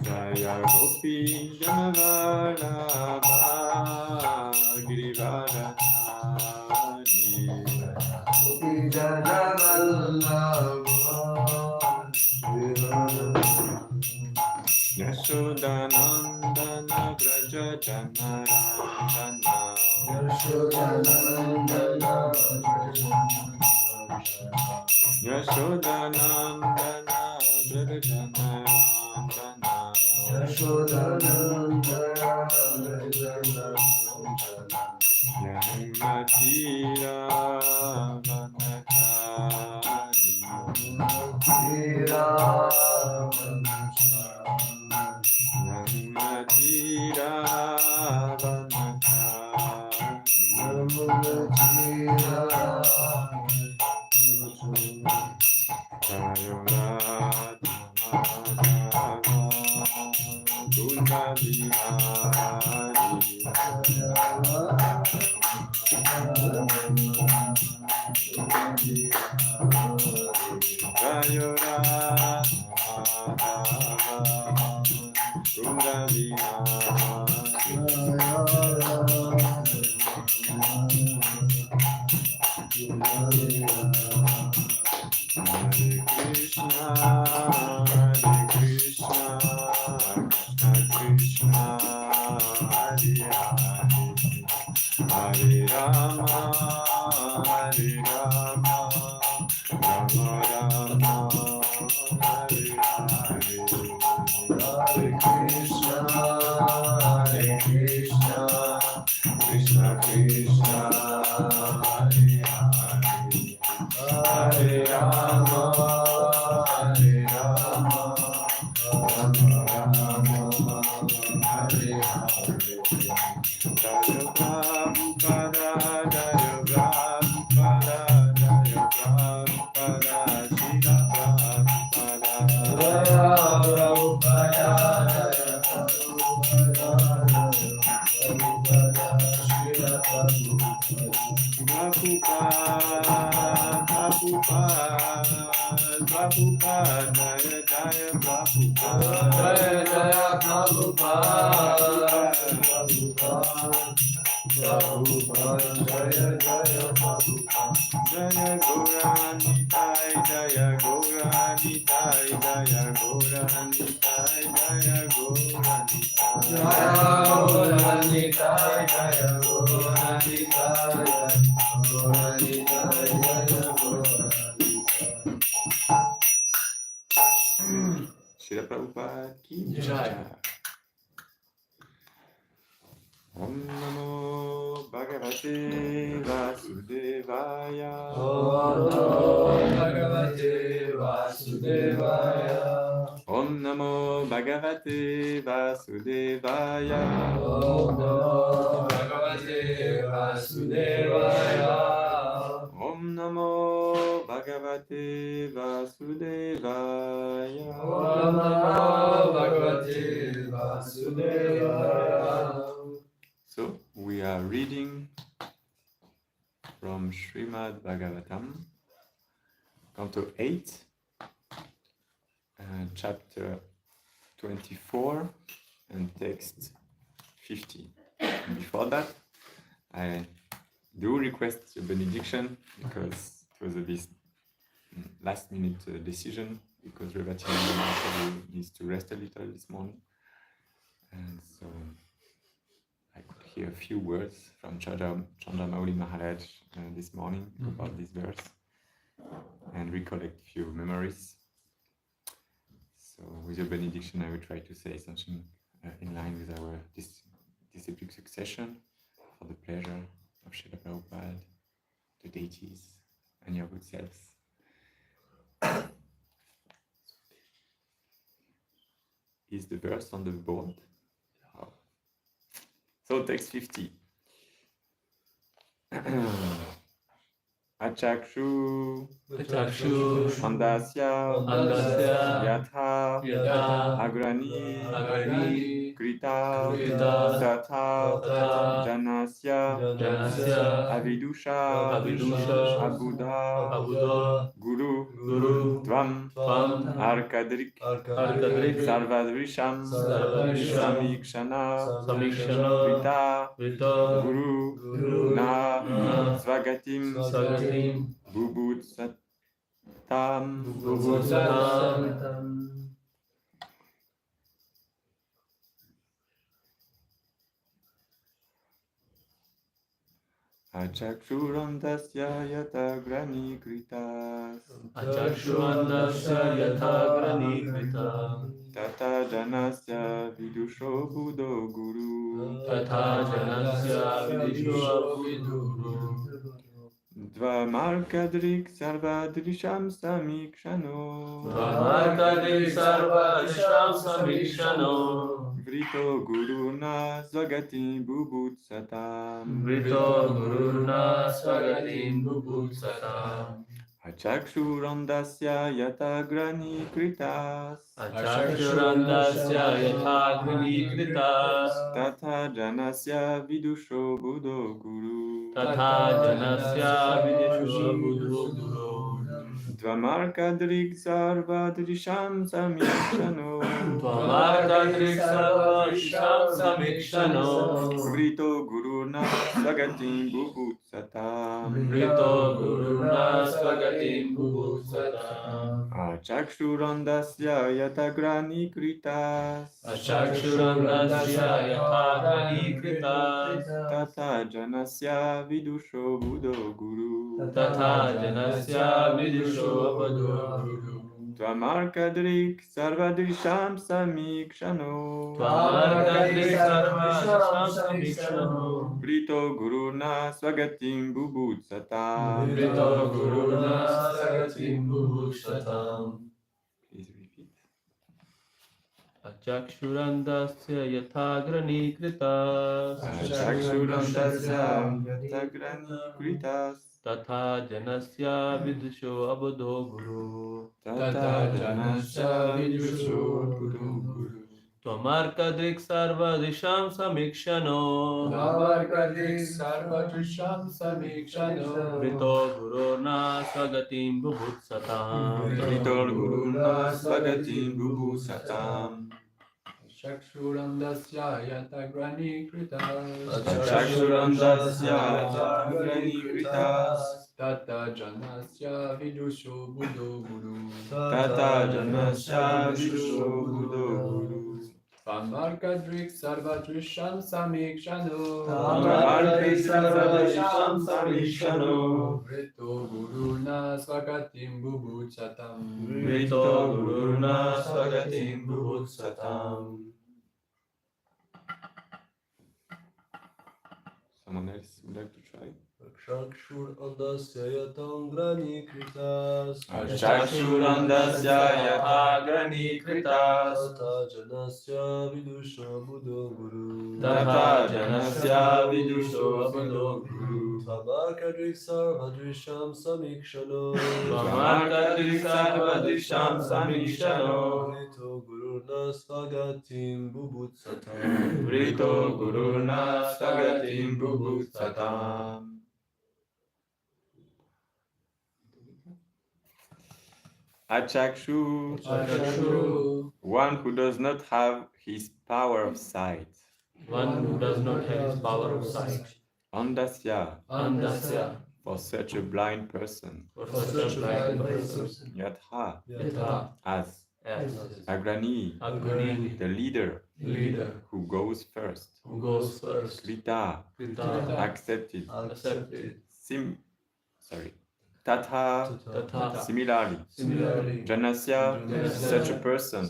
Jaya Gopi Janavallabha Girivaradhari Gopi Janavallabha Yashodanandana Vraja Janarandana Yashodanandana Yashodanandana Vraja Janarandana Yashodanandana Yamatira Vanakari Yamatira Yamatira Vanakari Hare Rama, Hare Rama, Rama Rama, Hare Hare, Hare Krishna, Krishna Krishna, Hare Hare, Hare Rama, Hare Rama, Rama Rama, Hare Hare. Jaya Prabhupada, Jaya Prabhupada, Jaya Prabhupada, Srila Prabhupada. Jaya Prabhupada, Jaya Prabhupada, Jaya Prabhupada, Srila Prabhupada. Prabhupada, Jaya Jaya Prabhupada, Jaya Jaya Prabhupada, Prabhupada, Jaya Jaya Prabhupada, Jaya Gauranitai, Jaya Gauranitai, Jaya Gauranitai, Jaya Gauranitai, Jaya Gauranitai, Jaya Gauranitai, Gauranitai, Jaya Gauranitai. Srila Prabhupada ki jai. Om Namo Bhagavate Vasudevaya. Om Namo Bhagavate Vasudevaya. Om Namo Bhagavate Vasudevaya. Om Namo Bhagavate Vasudevaya. Om Namo Bhagavate Vasudevaya. Om Namo Bhagavate Vasudevaya. So, we are reading from Srimad Bhagavatam, Canto 8, Chapter 24, and text 50. And before that, I do request a benediction, because it was a last-minute decision, because Revati needs to rest a little this morning. And so I could hear a few words from Chandramauli Maharaj this morning about this verse, and recollect a few memories. So with your benediction, I will try to say something in line with our disciplic succession, for the pleasure of Srila Prabhupada, the deities, and your good selves. Is the verse on the board? Oh. So text 50. Achakshu Andasya Yatha Agrani krita tatha janasya avidusha abuddha guru tvam arkadrik sarvadrisham samikshana krita guru na svagatim bubutsatam Achakshurandasya yata grani kritas Tata janasya vidusho buddho guru Dvamarkadrik sarvadrisham samikshano Vrito guruna svagatim bubutsatam Achakshurandasya yatagrani kritas Tata janasya vidusho buddho guru Dvamarkadrik sarvadrisham samikshano Vrito guruna svagatim bubutsatam Achakshurandasya yatagrani kritas Tata janasya vidusho buddho guru Tvamarkadrik sarvadrisham samikshano Vrito guruna svagatim bubutsatam Please repeat. Achakshurandasya yatagrani kritas Tatha janasya vidusho abodho guru Tvamarkadrik sarvadrisham samikshano Vrito guruna svagatim bubutsatam Achakshurandasya yatagrani kritas Tata janasya vidusho buddho guru Tvamarkadrik sarvadrisham samikshano Vrito guruna svagatim bubutsatam Someone else would like to try? Achakshurandasya yatagrani kritas Achakshurandasya yatagrani kritas Tata janasya vidusho buddho guru Tvamarkadrik sarvadrisham samikshano Vrito guruna svagatim bubutsatam Achakshu, one who does not have his power of sight. Andasya, for such a blind person. Yatha, as. Agrani, the leader, who goes first. Krita, accepted. Tatha, similarly. Janasya, such a person.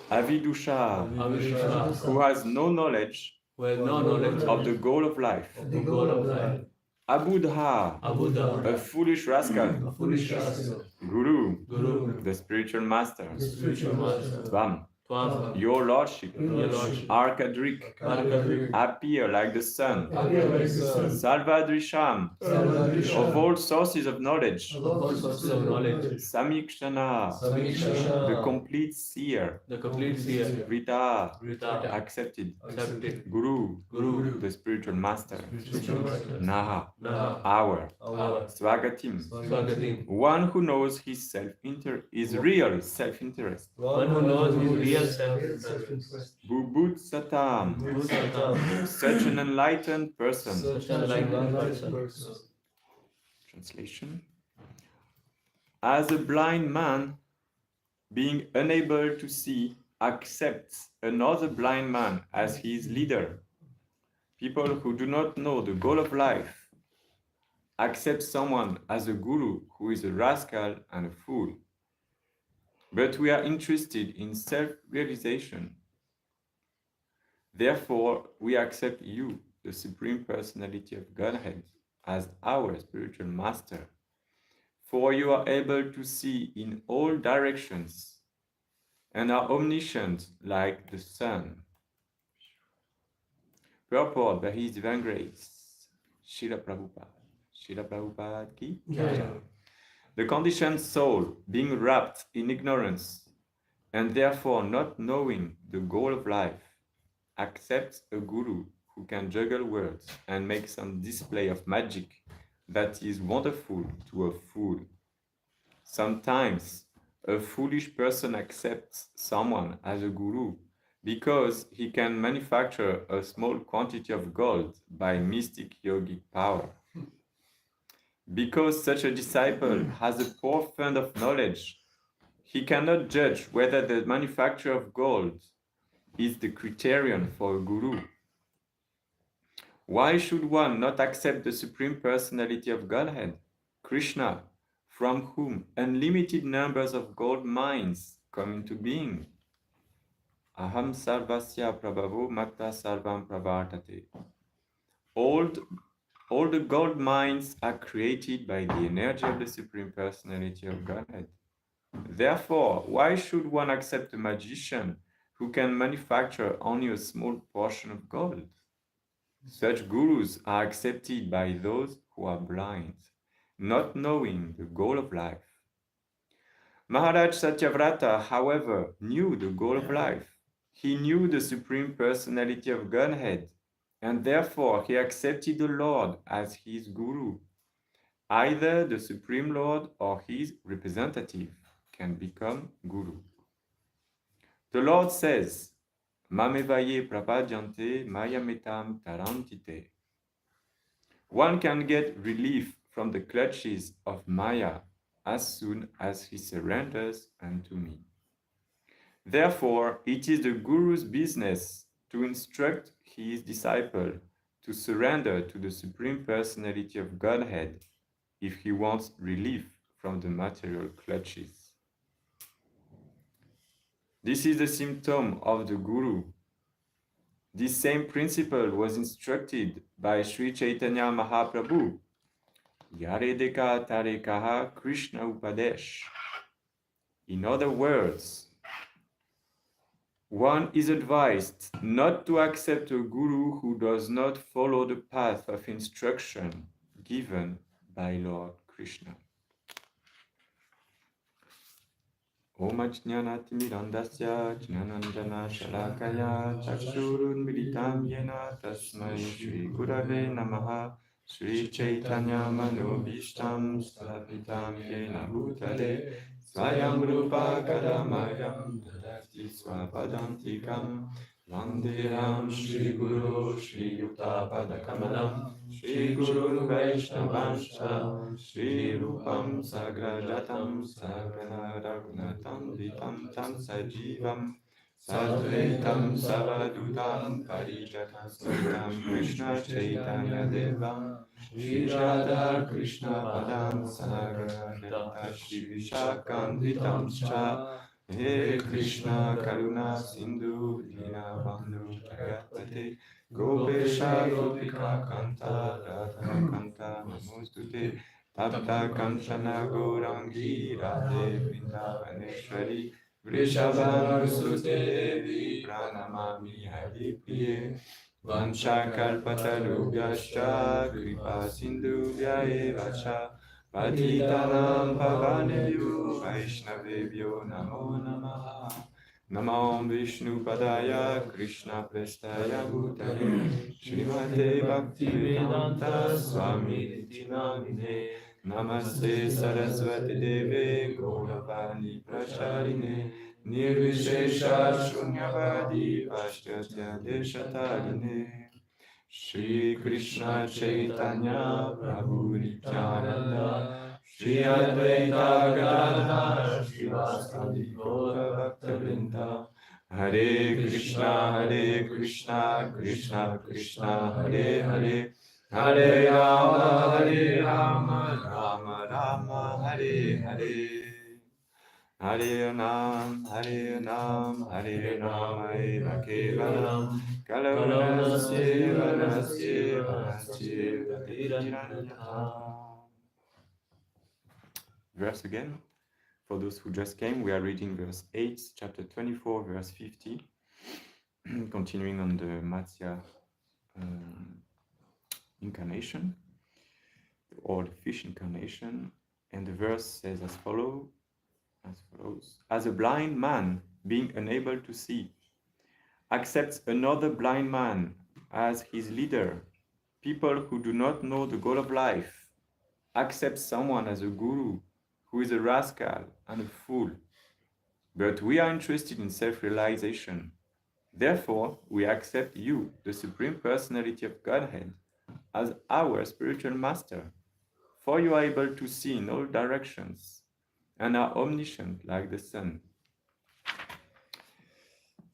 Avidusha, who has no knowledge of the goal of life. Abuddha, a foolish rascal. Guru, the spiritual master. Tvam, Tvam, your Lordship, your Lordship, Arkadrik, Arkadrik, appear like the sun, appear like the sun, Salvadrisham, of all sources of knowledge, of all sources of knowledge, Samikshana, the complete seer, the complete seer, Vrita, Vrita, accepted, accepted, Guru, Guru, the spiritual master, spiritual master, Naha, Naha, our, our, Swagatim, Swagatim, one who knows his is real self-interest, one who knows his real self-interest, Bubut Satam, Bhusatam, such an enlightened person. such an enlightened person. Translation: as a blind man, being unable to see, accepts another blind man as his leader. People who do not know the goal of life accept someone as a guru who is a rascal and a fool. But we are interested in self-realization. Therefore, we accept you, the Supreme Personality of Godhead, as our spiritual master. For you are able to see in all directions and are omniscient like the sun. Purport by His Divine Grace, Srila Prabhupada. Srila Prabhupada ki? The conditioned soul, being wrapped in ignorance and therefore not knowing the goal of life, accepts a guru who can juggle words and make some display of magic that is wonderful to a fool. Sometimes a foolish person accepts someone as a guru because he can manufacture a small quantity of gold by mystic yogic power. Because such a disciple has a poor fund of knowledge, he cannot judge whether the manufacture of gold is the criterion for a guru. Why should one not accept the Supreme Personality of Godhead, Krishna, from whom unlimited numbers of gold mines come into being? Aham sarvasya prabhavo matta sarvam pravartate. All the gold mines are created by the energy of the Supreme Personality of Godhead. Therefore, why should one accept a magician who can manufacture only a small portion of gold? Such gurus are accepted by those who are blind, not knowing the goal of life. Maharaj Satyavrata, however, knew the goal of life. He knew the Supreme Personality of Godhead, and therefore he accepted the Lord as his guru. Either the Supreme Lord or his representative can become guru. The Lord says, Mamevaye prapadyante mayametam tarantite. One can get relief from the clutches of Maya as soon as he surrenders unto me. Therefore, it is the Guru's business to instruct his disciple to surrender to the Supreme Personality of Godhead if he wants relief from the material clutches. This is the symptom of the Guru. This same principle was instructed by Sri Chaitanya Mahaprabhu. Yaredeka tarekaha Krishna Upadesh. In other words, one is advised not to accept a guru who does not follow the path of instruction given by Lord Krishna. Om Ajnanatimirandasya Jnananjana Shalakaya Chakshurun Militam Yena Tasmai Shri Gurave Namaha Shri Chaitanya Manobhishtam Sthapitam Yena Bhutale Swayam Rupa Kadamayam Dadati Swapadantikam Vandeham Shri Guru Shri Yukta Padakamalam Shri Guru Vaishnavanscha Shri Rupam Sagrajatam Sagana Raghunatam Vitam Tam Sajivam Sadvaitam Savadutam Parijata Svatam Krishna Chaitanya Devam Shri Radha Krishna Padam Sagana Shri Vishakam Cha He Krishna Karuna Sindhu Dina Bandhu Jagapate Gopesha Gopika Kanta Radha Kanta Namostute Tapta Kanchana Gourangi Radhe Vrindavaneshwari Vrishabham Sutedevi Pranamami Haripriye Vanchakalpatarubhyascha Kripa Sindhubhya eva cha Patitanam Pavanebhyo Vaishnavebhyo Namo Namaha Namo Vishnu Padaya Krishna Prestaya Bhutale Srimate Bhaktivedanta Swami Namine Namaste Saraswati Deve Gauravani Pracharine Nirvishesha Shunyavadi Paschatya Deshatarine Shri Krishna Chaitanya Prabhu Nityananda Shri Advaita Gadadhar Srivasadi Gaura Bhakta Hare Krishna Krishna Krishna Hare Hare Hare Rama Rama Rama Hare Hare Hare Nam Hare Eva Kevalam Kalanasya Verse again. For those who just came, we are reading verse 8, chapter 24, verse 50, continuing on the Matsya incarnation, or the fish incarnation. And the verse says as follows, as a blind man, being unable to see, accepts another blind man as his leader, people who do not know the goal of life accept someone as a guru who is a rascal and a fool. But we are interested in self-realization. Therefore, we accept you, the Supreme Personality of Godhead, as our spiritual master, for you are able to see in all directions and are omniscient like the sun.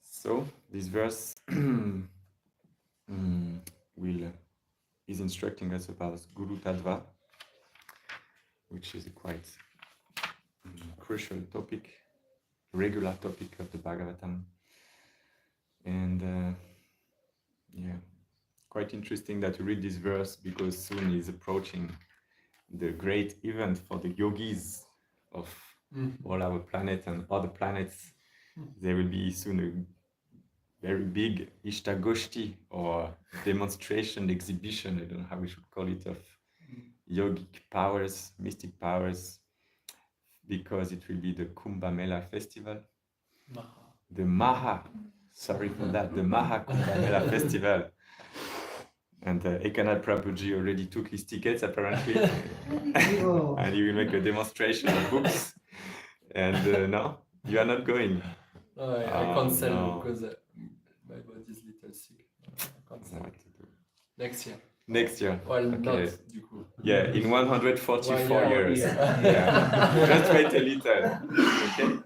So, this verse is instructing us about Guru Tattva, which is a quite crucial topic, regular topic of the Bhagavatam. And quite interesting that you read this verse because soon is approaching the great event for the yogis of all our planet and other planets. There will be soon a very big Ishtagoshti or demonstration, exhibition, I don't know how we should call it, of yogic powers, mystic powers, because it will be the Kumbh Mela festival. The Maha Kumbh Mela festival. And Ekanath Prabhuji already took his tickets apparently, and he will make a demonstration of books. And no, you are not going. I can't sell because my body is a little sick. I can't sell. What to do? Next year. Well, okay. Not, du coup. Yeah, in 144 years. Yeah. Just wait a little. Okay.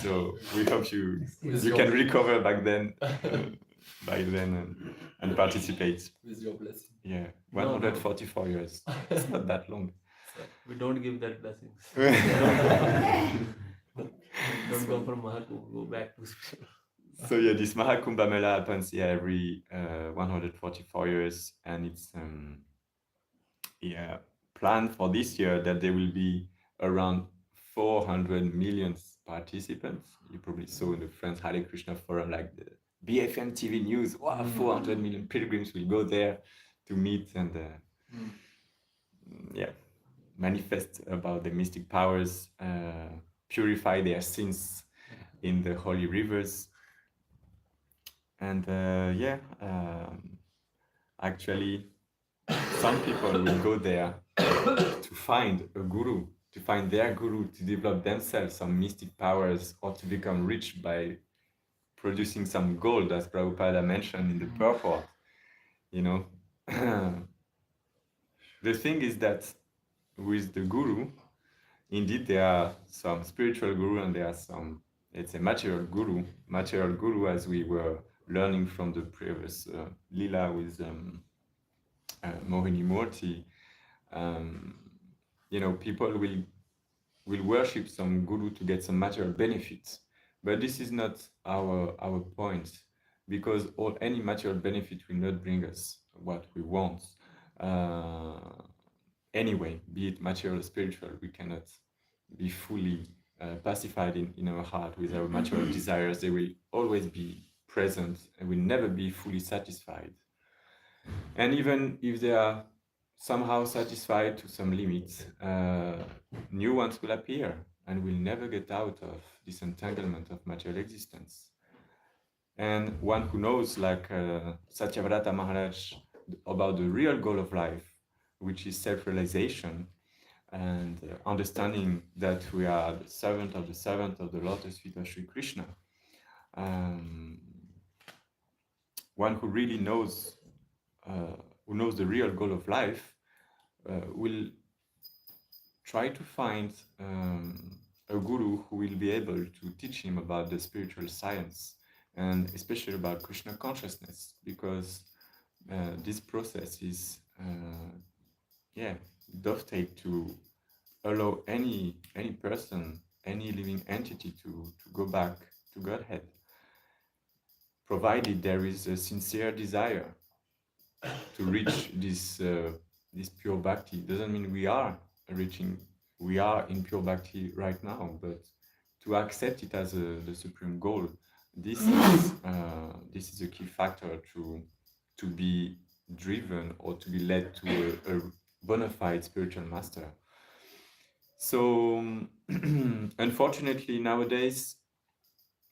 So we hope you can recover by then and participate. With your blessing. Yeah, 144 years. It's not that long. We don't give that blessings. Don't go from Mahakumbh, go back to school. So yeah, this Mahakumbh Mela happens every 144 years, and it's planned for this year that there will be around 400 million participants. You probably saw in the Friends Hare Krishna forum, like the BFM TV news. Wow, 400 million pilgrims will go there to meet and manifest about the mystic powers, purify their sins in the holy rivers. And actually, some people will go there to find a guru, to find their guru, to develop themselves some mystic powers, or to become rich by producing some gold, as Prabhupada mentioned in the purport. You know, the thing is that with the guru, indeed there are some spiritual guru and there are some, it's a material guru, as we were learning from the previous Lila with Mohini Murti. People will worship some guru to get some material benefits, but this is not our point, because any material benefit will not bring us what we want. Anyway, be it material or spiritual, we cannot be fully pacified in our heart with our material desires, they will always be present and will never be fully satisfied. And even if they are somehow satisfied to some limits, new ones will appear and will never get out of this entanglement of material existence. And one who knows, like Satyavrata Maharaj, about the real goal of life, which is self-realization, and understanding that we are the servant of the lotus feet of Sri Krishna. One who really knows, who knows the real goal of life, will try to find a guru who will be able to teach him about the spiritual science, and especially about Krishna consciousness, because this process is dovetailed to allow any person, any living entity to go back to Godhead, provided there is a sincere desire to reach this pure bhakti. Doesn't mean we are in pure bhakti right now, but to accept it as the supreme goal, this is a key factor to be driven or to be led to a bona fide spiritual master. So unfortunately nowadays,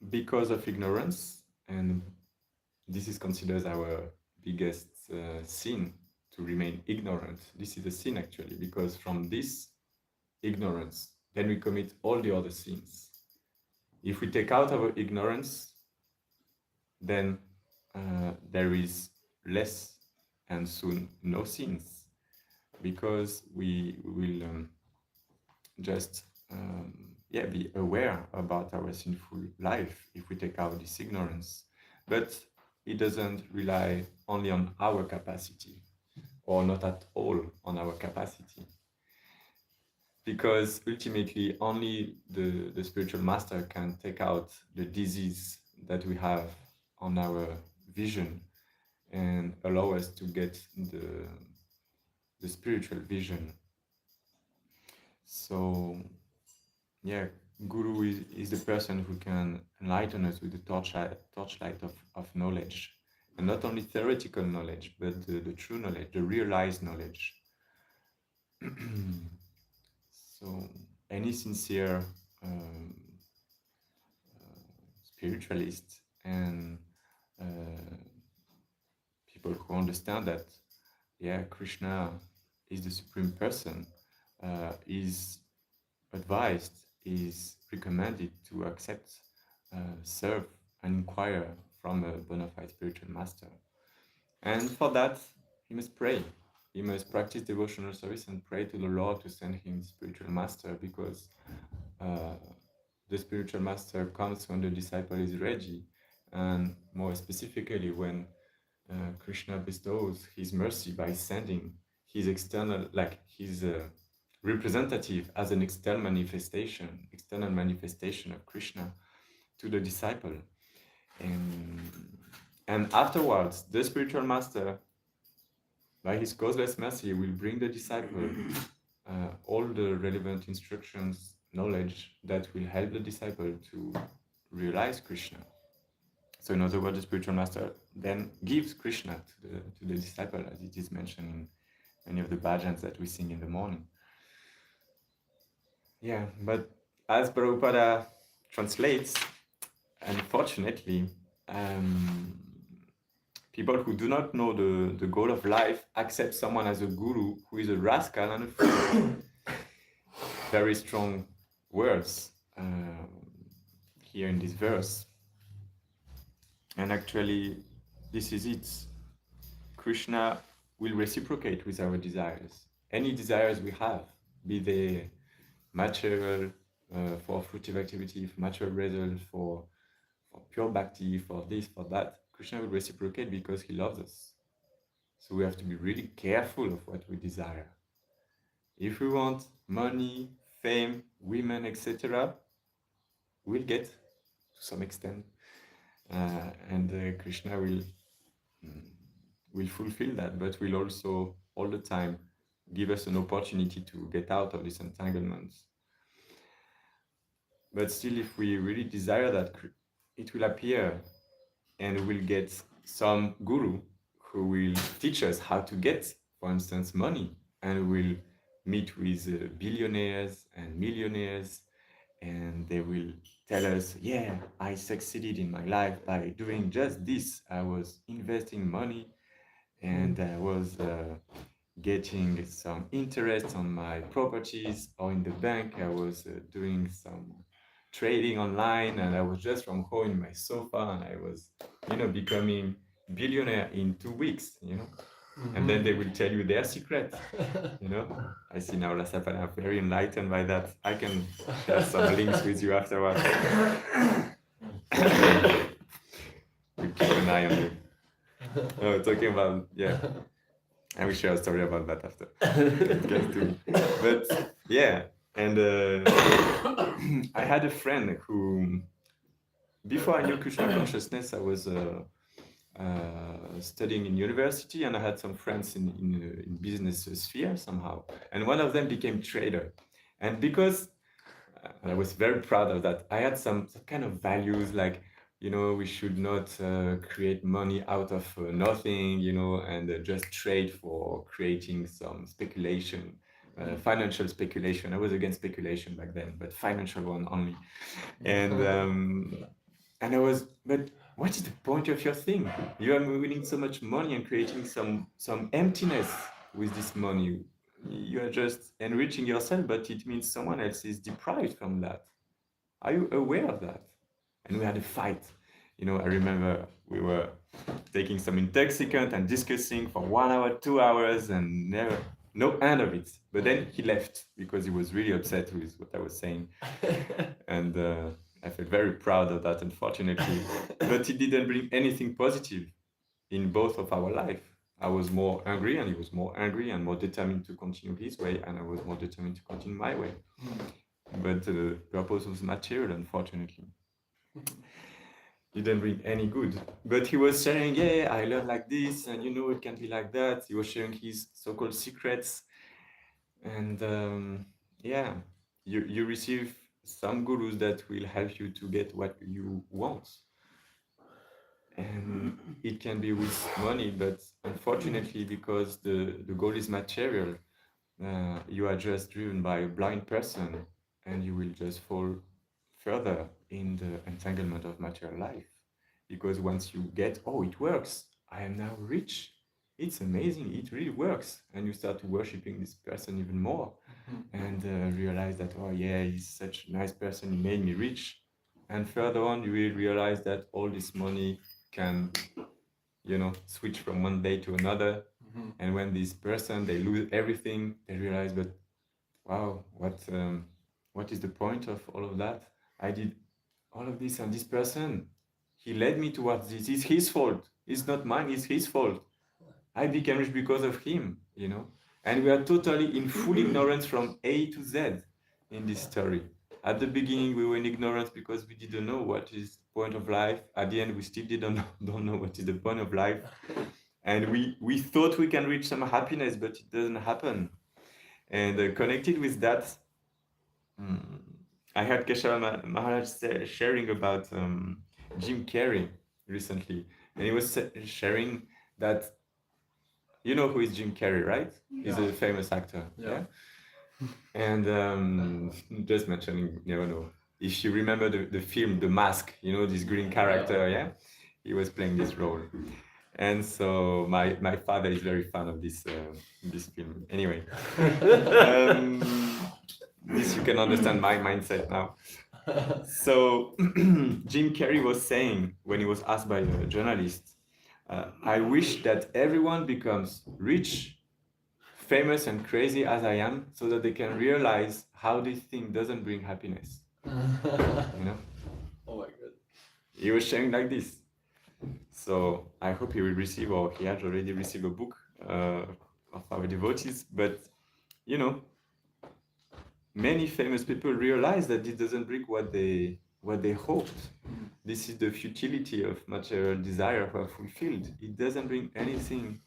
because of ignorance, and this is considered our biggest sin, to remain ignorant. This is a sin actually, because from this ignorance, then we commit all the other sins. If we take out our ignorance, then there is less and soon no sins, because we will just be aware about our sinful life if we take out this ignorance. But it doesn't rely only on our capacity, or not at all on our capacity, because ultimately only the spiritual master can take out the disease that we have on our vision and allow us to get the spiritual vision. So Guru is the person who can enlighten us with the torchlight of knowledge, and not only theoretical knowledge, but the true knowledge, the realized knowledge. So any sincere spiritualist and people who understand that Krishna is the supreme person, is advised, is recommended to accept, serve and inquire from a bona fide spiritual master. And for that, he must pray. He must practice devotional service and pray to the Lord to send him the spiritual master, because the spiritual master comes when the disciple is ready, and more specifically when Krishna bestows his mercy by sending his external, like his representative as an external manifestation of Krishna to the disciple. And afterwards, the spiritual master, by his causeless mercy, will bring the disciple all the relevant instructions, knowledge that will help the disciple to realize Krishna. So in other words, the spiritual master then gives Krishna to the disciple, as it is mentioned in many of the bhajans that we sing in the morning. Yeah, but as Prabhupada translates, unfortunately, people who do not know the goal of life accept someone as a guru who is a rascal and a fool. Very strong words here in this verse. And actually, this is it. Krishna will reciprocate with our desires. Any desires we have, be they material, for fruitive activity, for material result, for pure bhakti, for this, for that, Krishna will reciprocate because he loves us. So we have to be really careful of what we desire. If we want money, fame, women, etc., we'll get to some extent. And Krishna will fulfill that, but will also all the time give us an opportunity to get out of this entanglement. But still, if we really desire that, it will appear, and we'll get some guru who will teach us how to get, for instance, money, and we'll meet with billionaires and millionaires, and they will tell us, yeah, I succeeded in my life by doing just this. I was investing money, and I was getting some interest on my properties, or in the bank I was doing some trading online, and I was just from home in my sofa, and I was, becoming billionaire in 2 weeks, and then they will tell you their secret. I see now Lasapana are very enlightened by that. I can share some links with you afterwards. We'll keep an eye on you. Talking about, I will share a story about that after. But yeah, and I had a friend who, before I knew Krishna Consciousness, I was studying in university, and I had some friends in business sphere somehow, and one of them became trader. And because I was very proud of that, I had some kind of values like, we should not create money out of nothing, and just trade for creating some speculation, financial speculation. I was against speculation back then, but financial one only. And I was, but what is the point of your thing? You are winning so much money and creating some emptiness with this money. You are just enriching yourself, but it means someone else is deprived from that. Are you aware of that? And we had a fight. I remember we were taking some intoxicant and discussing for 1 hour, 2 hours, and no end of it. But then he left because he was really upset with what I was saying. And I felt very proud of that, unfortunately. But it didn't bring anything positive in both of our life. I was more angry, and he was more angry and more determined to continue his way, and I was more determined to continue my way. But the purpose was material, unfortunately. It didn't bring any good. But he was sharing, I learned like this, and it can be like that. He was sharing his so-called secrets. And you receive some gurus that will help you to get what you want. And it can be with money, but unfortunately, because the goal is material, you are just driven by a blind person, and you will just fall further in the entanglement of material life. Because once you get, it works, I am now rich, it's amazing, it really works, and you start worshipping this person even more, and realize that, he's such a nice person, he made me rich. And further on, you will realize that all this money can, switch from one day to another. And when this person, they lose everything, they realize, but wow, what is the point of all of that? I did all of this, and this person, he led me towards this. It's his fault. It's not mine, it's his fault. I became rich because of him, And we are totally in full ignorance from A to Z in this story. At the beginning, we were in ignorance because we didn't know what is the point of life. At the end, we still don't know what is the point of life. And we thought we can reach some happiness, but it doesn't happen. And connected with that, I heard Keshav Maharaj sharing about Jim Carrey recently. And he was sharing that, you know who is Jim Carrey, right? He's a famous actor. Yeah. And just mentioning, you never know. If you remember the film, The Mask, this green character, he was playing this role. And so my father is very fan of this film. Anyway, this you can understand my mindset now. So Jim Carrey was saying, when he was asked by a journalist, I wish that everyone becomes rich, famous, and crazy as I am, so that they can realize how this thing doesn't bring happiness. Oh my God. He was sharing like this. So I hope he will receive, or he has already received, a book of our devotees. But many famous people realize that this doesn't bring what they hoped. This is the futility of material desire for fulfilled. It doesn't bring anything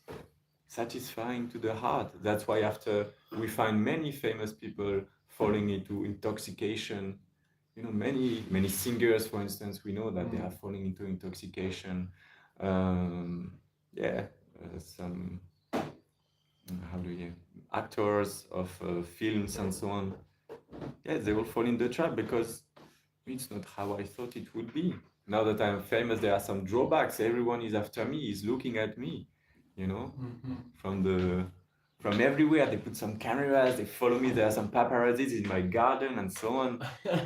satisfying to the heart. That's why after we find many famous people falling into intoxication, many singers, for instance, we know that they are falling into intoxication. Some actors of films and so on. Yeah, they all fall in the trap because it's not how I thought it would be. Now that I'm famous, there are some drawbacks. Everyone is after me, is looking at me, from everywhere. They put some cameras, they follow me. There are some paparazzis in my garden and so on.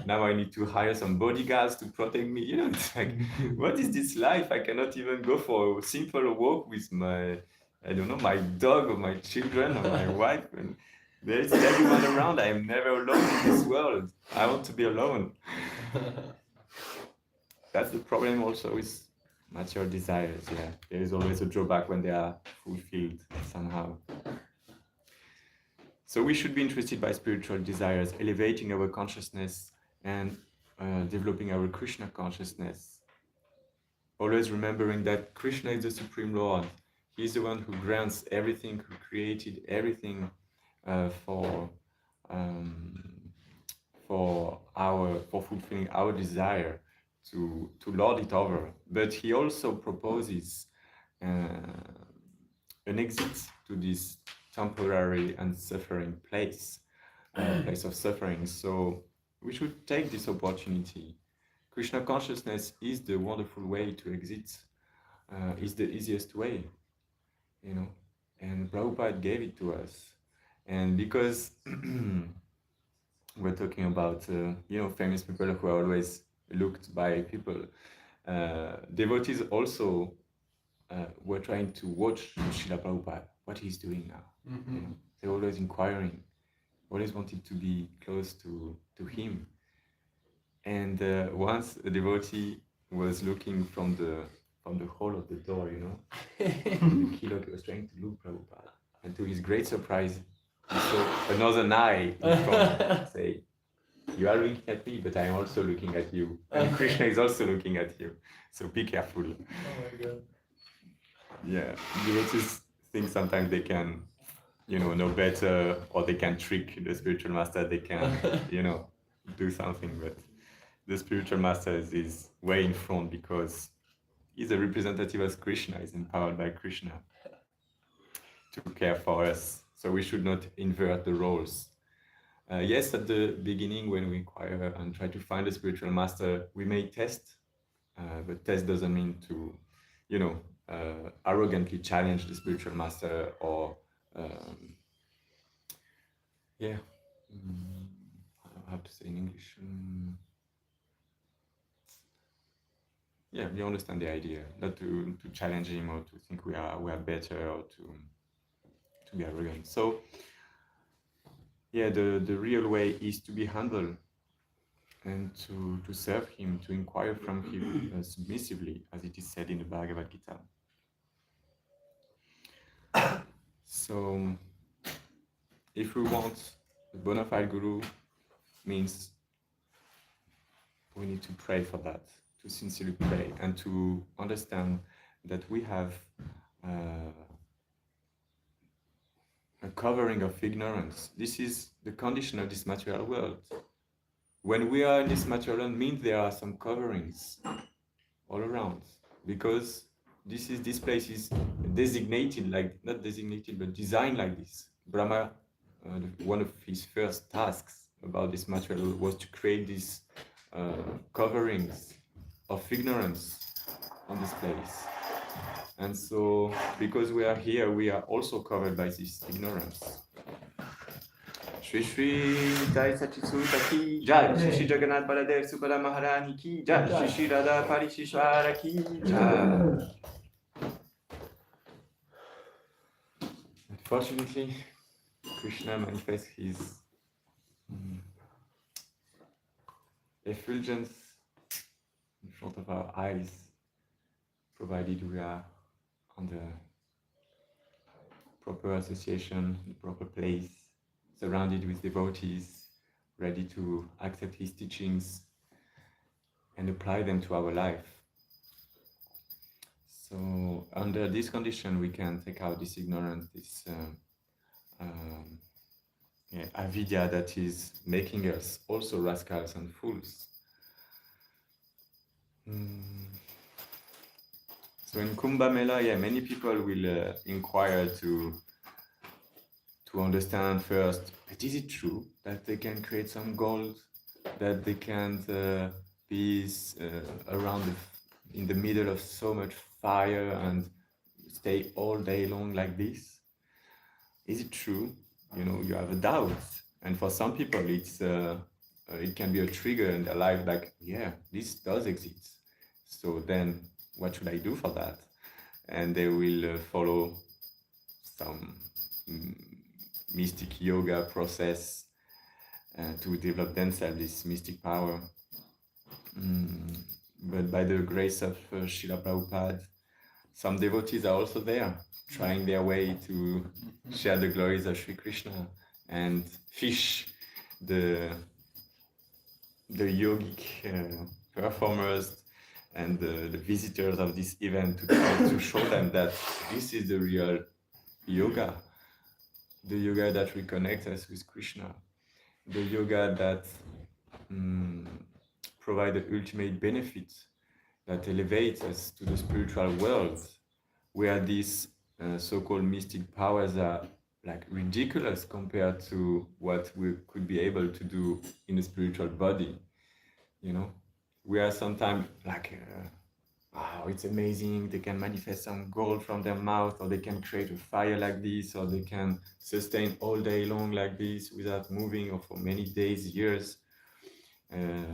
Now I need to hire some bodyguards to protect me. It's like, what is this life? I cannot even go for a simple walk with my dog or my children or my wife. And there is everyone around. I am never alone in this world. I want to be alone. That's the problem also with material desires. Yeah, there is always a drawback when they are fulfilled somehow. So we should be interested by spiritual desires, elevating our consciousness and developing our Krishna consciousness. Always remembering that Krishna is the Supreme Lord. He is the one who grants everything, who created everything for fulfilling our desire to lord it over. But he also proposes an exit to this temporary and suffering place of suffering. So we should take this opportunity. Krishna consciousness is the wonderful way to exit, is the easiest way, and Prabhupada gave it to us. And because we're talking about, famous people who are always looked by people, devotees also were trying to watch Srila Prabhupada, what he's doing now. They're always inquiring, always wanted to be close to him. And once a devotee was looking from the hole of the door, the Kilok was trying to look Prabhupada. And to his great surprise, he saw another eye in front, say, "You are looking at me, but I am also looking at you. And Krishna is also looking at you. So be careful." Oh my God. Yeah, devotees think sometimes they can, know better, or they can trick the spiritual master. They can, do something, but the spiritual master is way in front because he's a representative of Krishna, is empowered by Krishna to care for us. So we should not invert the roles. Yes, at the beginning, when we inquire and try to find a spiritual master, we may test, but test doesn't mean to, arrogantly challenge the spiritual master or, how to say in English? You understand the idea, not to challenge him or to think we are better or to be arrogant. So, the real way is to be humble and to serve him, to inquire from him submissively, as it is said in the Bhagavad Gita. So, if we want a bona fide guru, means we need to pray for that, to sincerely pray and to understand that we have a covering of ignorance. This is the condition of this material world. When we are in this material world, means there are some coverings all around, because this place is designated, not designated, but designed like this. Brahma, one of his first tasks about this material world was to create these coverings of ignorance on this place. And so, because we are here, we are also covered by this ignorance. Shri Shri Jai Sachisuta Ki Jai, Shri Shri Jagannath Baladev Subala Maharani Ki Jai, Shri Shri Radha Parisisvara Ki Jai. Unfortunately, Krishna manifests his effulgence in front of our eyes, provided we are on the proper association, the proper place, surrounded with devotees, ready to accept his teachings and apply them to our life. So under this condition, we can take out this ignorance, this avidya that is making us also rascals and fools. So in Kumbh Mela, many people will inquire to understand first, but is it true that they can create some gold, that they can't be around in the middle of so much fire and stay all day long like this? Is it true? You have a doubt, and for some people it can be a trigger in their life, like, yeah, this does exist. So then what should I do for that? And they will follow some mystic yoga process to develop themselves this mystic power. But by the grace of Srila Prabhupada, some devotees are also there, trying their way to share the glories of Sri Krishna and fish the yogic performers and the visitors of this event to try to show them that this is the real yoga, the yoga that reconnects us with Krishna, the yoga that provides the ultimate benefit, that elevates us to the spiritual world, where these so-called mystic powers are like ridiculous compared to what we could be able to do in a spiritual body. We are sometimes like, wow, it's amazing, they can manifest some gold from their mouth, or they can create a fire like this, or they can sustain all day long like this without moving, or for many days, years. And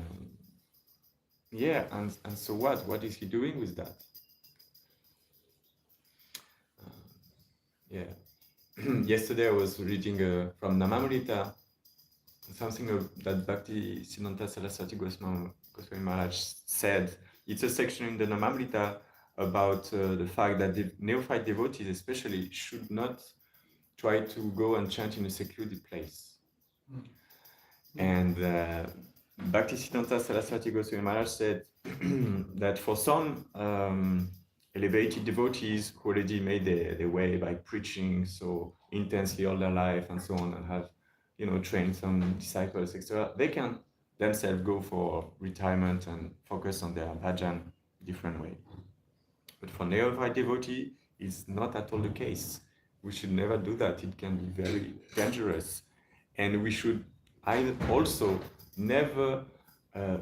so what is he doing with that? Yesterday I was reading from Namamrita something that Bhakti Siddhanta Saraswati Goswami Maharaj said. It's a section in the Namamrita about the fact that the neophyte devotees especially should not try to go and chant in a secluded place. And Bhakti Siddhanta Saraswati Goswami Maharaj said that for some elevated devotees who already made their way by preaching so intensely all their life and so on, and have trained some disciples, etc., they can themselves go for retirement and focus on their bhajan different way. But for neophyte devotee, it's not at all the case. We should never do that. It can be very dangerous, and we should also never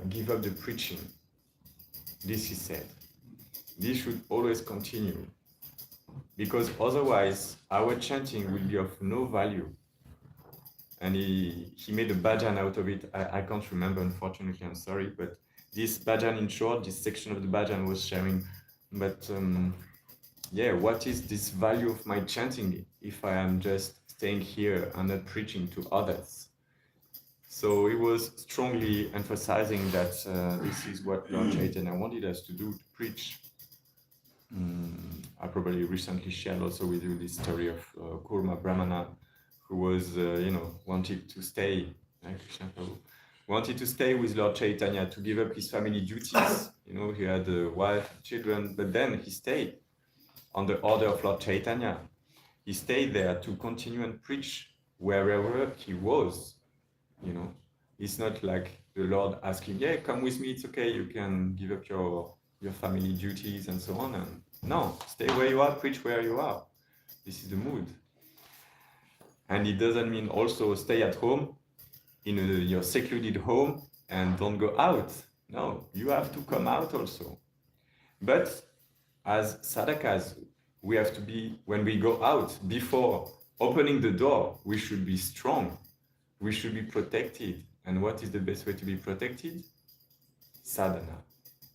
give up the preaching. This is said. This should always continue, because otherwise our chanting will be of no value. And he made a bhajan out of it. I can't remember, unfortunately, I'm sorry, but this bhajan, in short, this section of the bhajan was sharing, but what is this value of my chanting if I am just staying here and not preaching to others? So he was strongly emphasizing that this is what Lord Chaitanya wanted us to do, to preach. I probably recently shared also with you this story of Kurma Brahmana, who was, wanted to stay, wanted to stay with Lord Chaitanya, to give up his family duties. He had a wife, children, but then he stayed on the order of Lord Chaitanya. He stayed there to continue and preach wherever he was. It's not like the Lord asking, yeah, come with me, it's okay, you can give up your family duties and so on. And no, stay where you are, preach where you are. This is the mood. And it doesn't mean also stay at home, in your secluded home, and don't go out. No, you have to come out also. But as sadhakas, we have to be, when we go out, before opening the door, we should be strong. We should be protected. And what is the best way to be protected? Sadhana.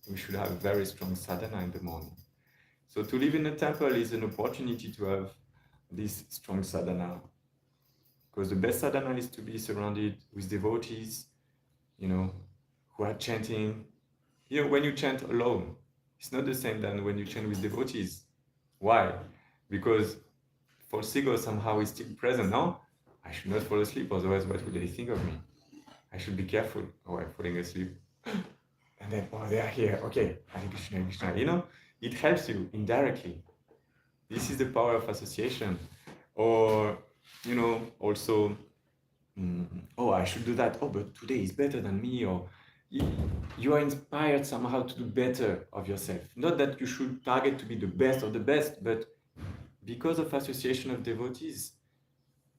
We should have very strong sadhana in the morning. So to live in a temple is an opportunity to have this strong sadhana. Because the best sadhana is to be surrounded with devotees, who are chanting. When you chant alone, it's not the same than when you chant with devotees. Why? Because false ego somehow is still present. No, I should not fall asleep, otherwise what would they think of me? I should be careful. Oh, I'm falling asleep. And then, they are here. Okay, Hare Krishna, Hare Krishna. It helps you indirectly. This is the power of association. Or, also, I should do that. Oh, but today is better than me. Or you are inspired somehow to do better of yourself. Not that you should target to be the best of the best, but because of association of devotees,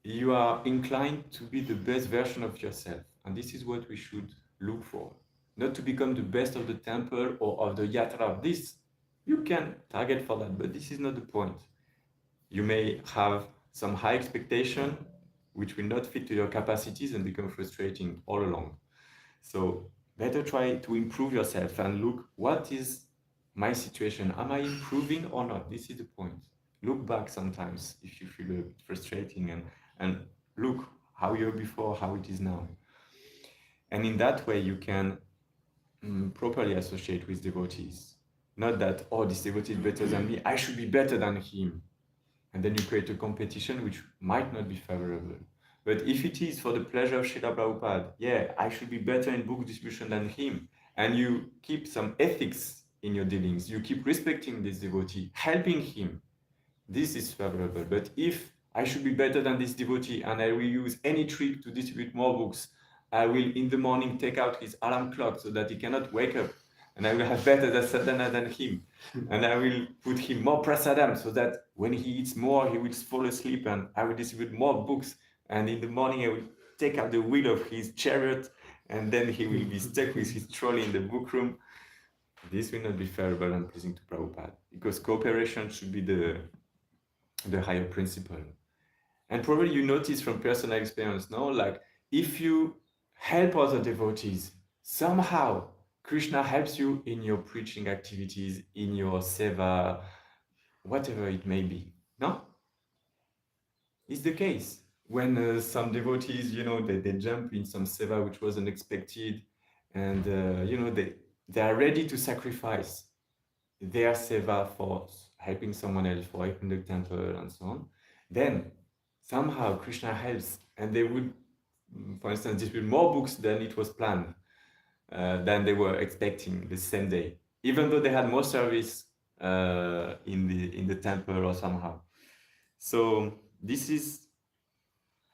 you are inclined to be the best version of yourself. And this is what we should look for. Not to become the best of the temple or of the yatra. This, you can target for that, but this is not the point. You may have some high expectation, which will not fit to your capacities and become frustrating all along. So better try to improve yourself and look, what is my situation? Am I improving or not? This is the point. Look back sometimes if you feel a bit frustrating and look how you were before, how it is now. And in that way, you can properly associate with devotees. Not that, oh, this devotee is better than me, I should be better than him. And then you create a competition which might not be favorable. But if it is for the pleasure of Srila Prabhupada, yeah, I should be better in book distribution than him, and you keep some ethics in your dealings, you keep respecting this devotee, helping him, this is favorable. But if I should be better than this devotee and I will use any trick to distribute more books, I will in the morning take out his alarm clock so that he cannot wake up, and I will have better sadhana than him, and I will put him more prasadam so that when he eats more, he will fall asleep, and I will distribute more books, and in the morning I will take out the wheel of his chariot, and then he will be stuck with his trolley in the book room. This will not be favorable and pleasing to Prabhupada, because cooperation should be the higher principle. And probably you notice from personal experience, no? Like, if you help other devotees, somehow Krishna helps you in your preaching activities, in your seva, whatever it may be. No? It's the case. When some devotees, they jump in some seva which was unexpected, and, they are ready to sacrifice their seva for helping someone else, for helping the temple, and so on. Then, somehow Krishna helps, and they would, for instance, distribute more books than it was planned, than they were expecting the same day, even though they had more service in the temple or somehow. So this is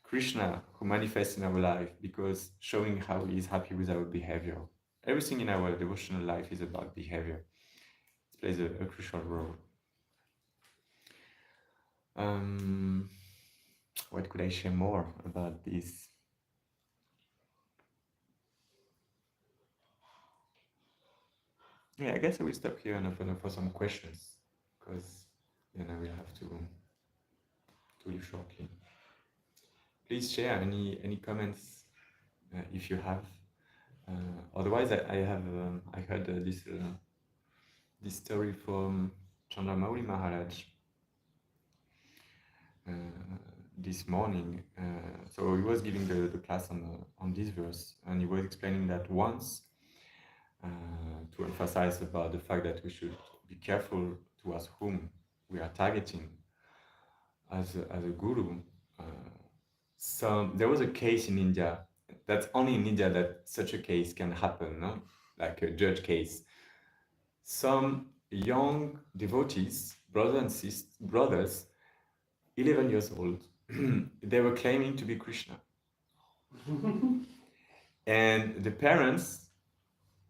Krishna who manifests in our life, because showing how he is happy with our behavior. Everything in our devotional life is about behavior. It plays a crucial role. What could I share more about this? Yeah, I guess I will stop here and open up for some questions, because then I will have to leave shortly. Please share any comments if you have. Otherwise, I heard this story from Chandramauli Maharaj this morning. So he was giving the class on this verse, and he was explaining that once, to emphasize about the fact that we should be careful towards whom we are targeting as a guru. There was a case in India. That's only in India that such a case can happen, no? Like a judge case. Some young devotees, brothers, 11 years old, they were claiming to be Krishna. And the parents,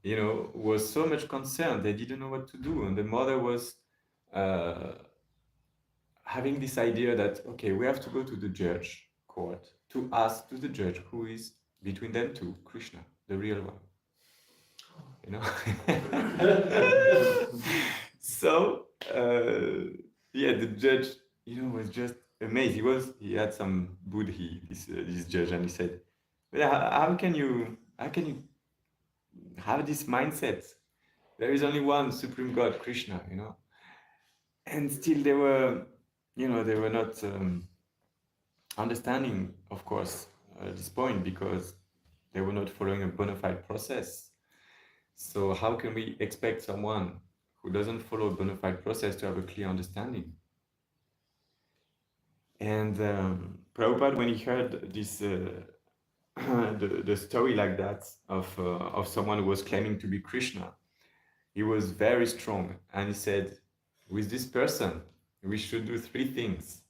was so much concerned, they didn't know what to do. And the mother was having this idea that, okay, we have to go to the judge court to ask to the judge who is between them two, Krishna, the real one. So, the judge, was just amazed. He had some buddhi, this judge, and he said, well, how can you have this mindset? There is only one supreme God, Krishna, and still they were not understanding, of course, this point, because they were not following a bona fide process. So how can we expect someone who doesn't follow a bona fide process to have a clear understanding? And Prabhupada, when he heard this the story like that of someone who was claiming to be Krishna, he was very strong, and he said, with this person, we should do 3 things.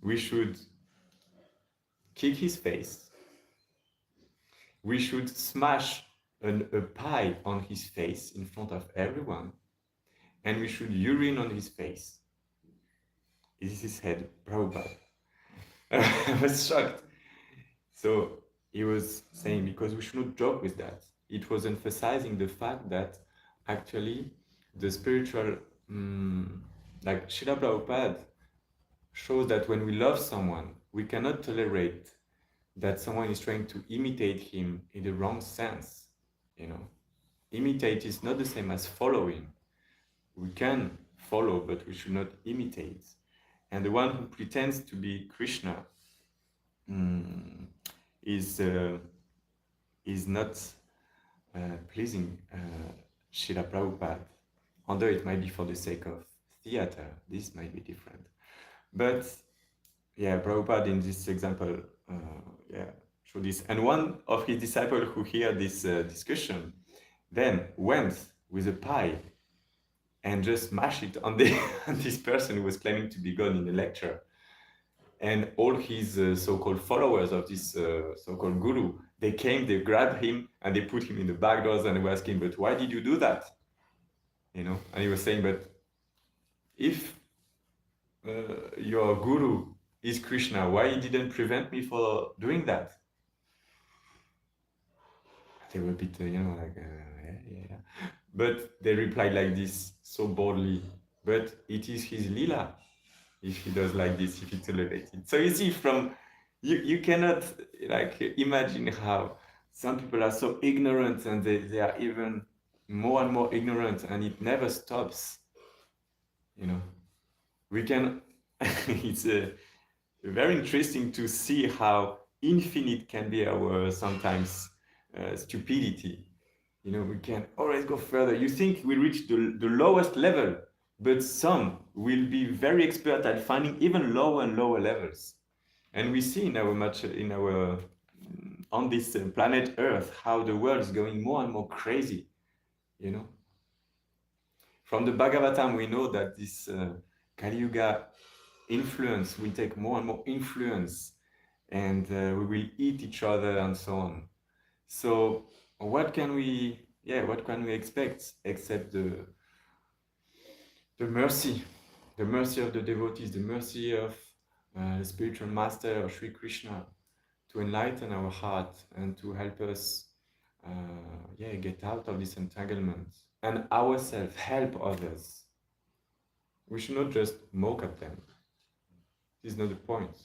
We should kick his face. We should smash a pie on his face in front of everyone, and we should urine on his face. This is said, Prabhupada. I was shocked. So he was saying, because we should not joke with that. It was emphasizing the fact that actually the spiritual, like Srila Prabhupada shows that when we love someone, we cannot tolerate that someone is trying to imitate him in the wrong sense. You know, imitate is not the same as following. We can follow, but we should not imitate. And the one who pretends to be Krishna is not pleasing Srila Prabhupada, although it might be for the sake of theater. This might be different. But yeah, Prabhupada in this example, showed this. And one of his disciples who heard this discussion then went with a pie and just smashed it on this person who was claiming to be God in the lecture. And all his so-called followers of this so-called guru, they came, they grabbed him, and they put him in the back doors, and they were asking, but why did you do that? You know, and he was saying, but if your guru is Krishna, why he didn't prevent me for doing that? They were a bit, yeah. But they replied like this, so boldly, but it is his lila if he does like this, if he tolerates it. So you see, you cannot like imagine how some people are so ignorant, and they are even more and more ignorant, and it never stops. You know, we can, it's very interesting to see how infinite can be our sometimes stupidity. You know, we can always go further. You think we reach the lowest level, but some will be very expert at finding even lower and lower levels. And we see on this planet Earth how the world is going more and more crazy. You know, from the Bhagavatam we know that this Kali Yuga influence will take more and more influence, and we will eat each other and so on. So what can we expect except the mercy of the devotees, the mercy of the spiritual master, Sri Krishna, to enlighten our heart and to help us get out of this entanglement, and ourselves help others. We should not just mock at them. This is not the point.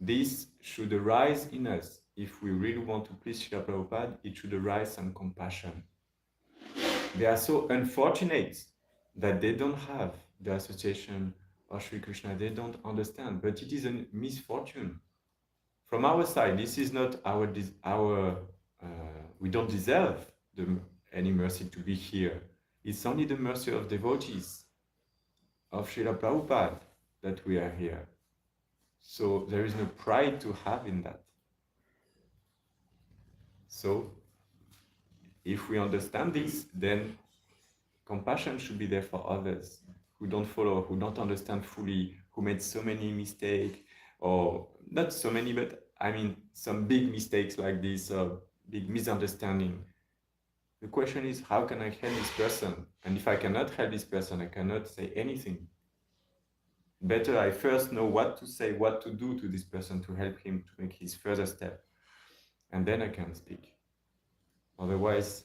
This should arise in us. If we really want to please Srila Prabhupada, it should arise some compassion. They are so unfortunate that they don't have the association of Sri Krishna. They don't understand, but it is a misfortune. From our side, this is not we don't deserve any mercy to be here. It's only the mercy of devotees of Srila Prabhupada that we are here. So there is no pride to have in that. So if we understand this, then compassion should be there for others who don't follow, who don't understand fully, who made so many mistakes, or not so many, but I mean some big mistakes like this, big misunderstanding. The question is, how can I help this person? And if I cannot help this person, I cannot say anything. Better I first know what to say, what to do to this person to help him to make his further step. And then I can speak. Otherwise,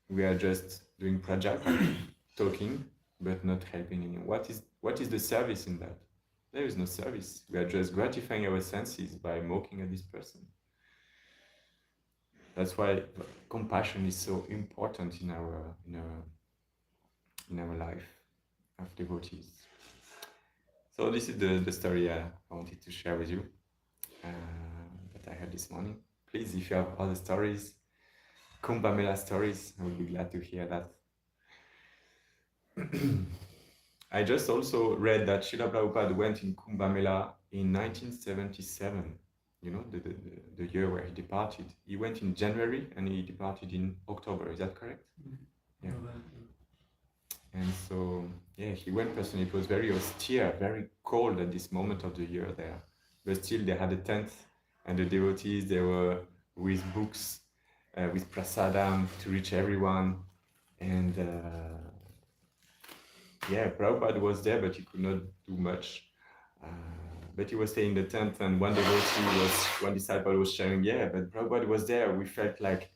we are just doing prajakta, talking, but not helping anyone. What is the service in that? There is no service. We are just gratifying our senses by mocking at this person. That's why compassion is so important in our life of devotees. So this is the story I wanted to share with you that I had this morning. Please, if you have other stories, Kumbh Mela stories, I would be glad to hear that. I just also read that Srila Prabhupada went in Kumbh Mela in 1977, you know, the year where he departed. He went in January and he departed in October, is that correct? Mm-hmm. Yeah. And so, yeah, he went personally. It was very austere, very cold at this moment of the year there. But still, they had a tent, and the devotees, they were with books with prasadam to reach everyone. And Prabhupada was there, but he could not do much. But he was staying in the tent, and one disciple was sharing, but Prabhupada was there. We felt like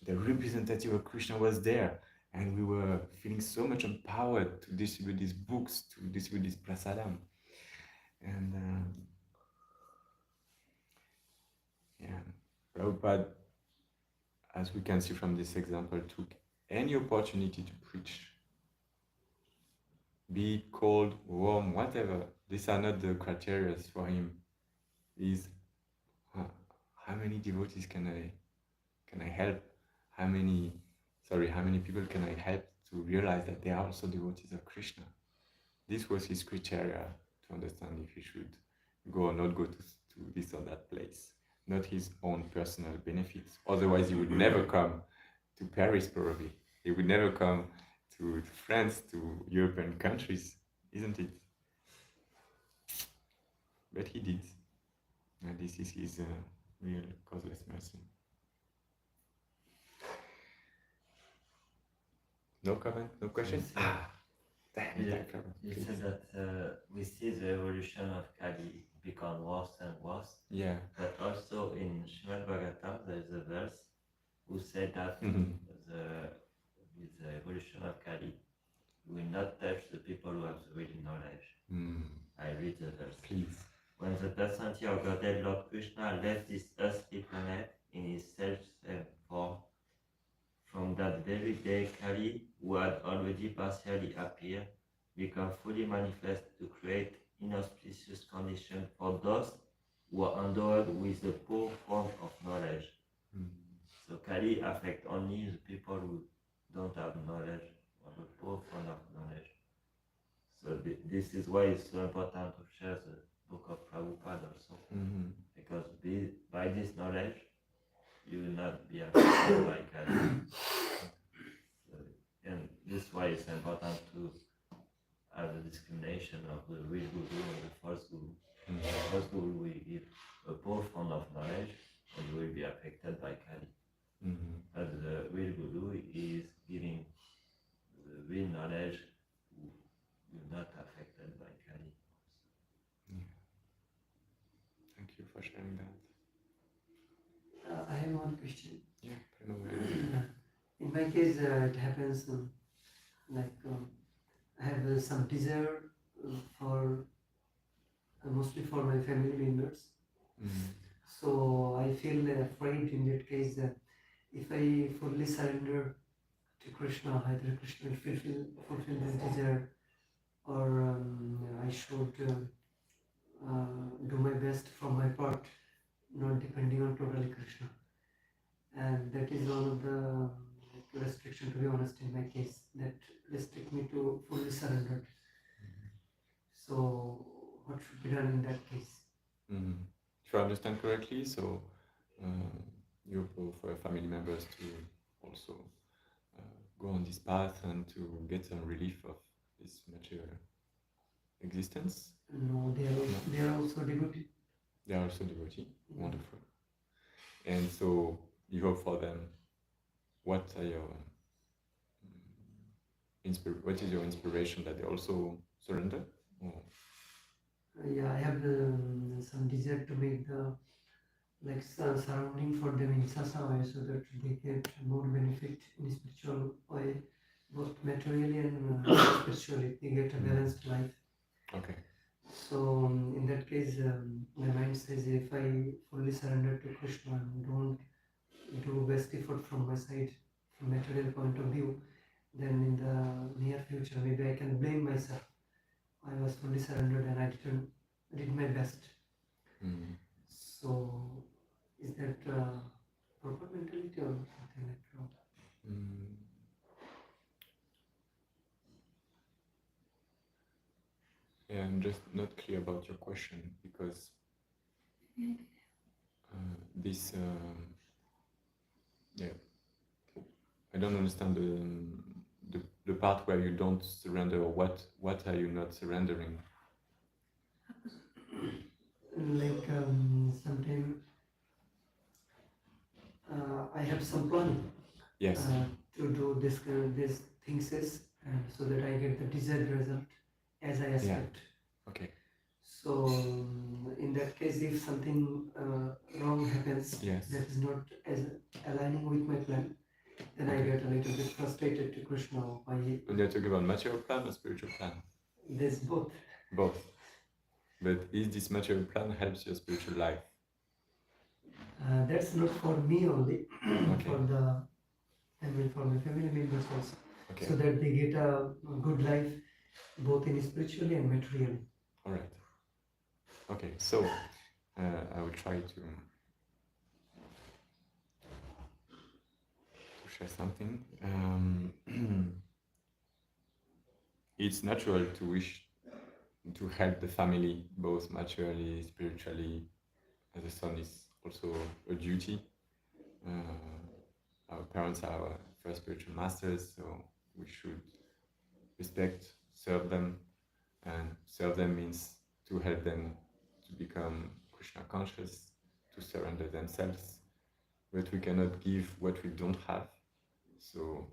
the representative of Krishna was there, and we were feeling so much empowered to distribute these books, to distribute this prasadam. And Prabhupada, as we can see from this example, took any opportunity to preach. Be it cold, warm, whatever. These are not the criteria for him. Is how many devotees can I help? How many people can I help to realize that they are also devotees of Krishna? This was his criteria to understand if he should go or not go to this or that place. Not his own personal benefits. Otherwise, he would never come to Paris, probably. He would never come to France, to European countries, isn't it? But he did. And this is his real causeless mercy. No comment? No question? You said that we see the evolution of Kali become worse and worse. Yeah. But also in Srimad Bhagavatam there is a verse who said that with the evolution of Kali, we will not touch the people who have the real knowledge. I read the verse. Please. When the personality of Godhead Lord Krishna left this earthly planet in his self-same form, from that very day Kali, who had already partially appeared, became fully manifest to create inauspicious conditions for those who are endowed with the poor form of knowledge. So Kali affects only the people who don't have knowledge, or the poor form of knowledge. So this is why it's so important to share the book of Prabhupada also, because by this knowledge you will not be affected by Kali. And this is why it's important to have the discrimination of the real guru and the false guru. The false guru will give a poor form of knowledge and you will be affected by Kali. As the real guru is giving the real knowledge who will not affected by Kali. Thank you for sharing that. I have one question. Yeah, In my case, it happens I have some desire for mostly for my family members. So I feel afraid in that case that if I fully surrender to Krishna, Hare Krishna will fulfill this desire, or I should do my best from my part, not depending on totally Krishna. And that is one of the restriction, to be honest, in my case, that restrict me to fully surrender. So what should be done in that case? If I understand correctly, so you hope for family members to also go on this path and to get some relief of this material existence? No, they are also devotee. They are also devotee. Wonderful. And so you hope for them. What are your what is your inspiration that they also surrender? Yeah, I have some desire to make the surrounding for them in such a way so that they get more benefit in spiritual way, both materially and spiritually. They get a balanced life. Okay. So in that case, my mind says if I fully surrender to Krishna and don't do best effort from my side, from material point of view, then in the near future maybe I can blame myself. I was fully surrendered and I did my best. So is that proper mentality or something like that? Yeah, I'm just not clear about your question because this I don't understand the part where you don't surrender, or what are you not surrendering? Like sometimes I have some plan Yes. to do these things so that I get the desired result as I expect. Okay. So in that case, if something wrong happens Yes. that is not as aligning with my plan, then I get a little bit frustrated to Krishna. When you're talking about material plan or spiritual plan? There's both. Both. But is this material plan helps your spiritual life? That's not for me only, Okay. for my family members also, Okay. so that they get a good life both in spiritually and materially. All right. Okay. So I will try to share something. It's natural to wish to help the family both materially, spiritually. As a son is also a duty. Our parents are our first spiritual masters, so we should respect, serve them, and serve them means to help them to become Krishna conscious, to surrender themselves. But we cannot give what we don't have. So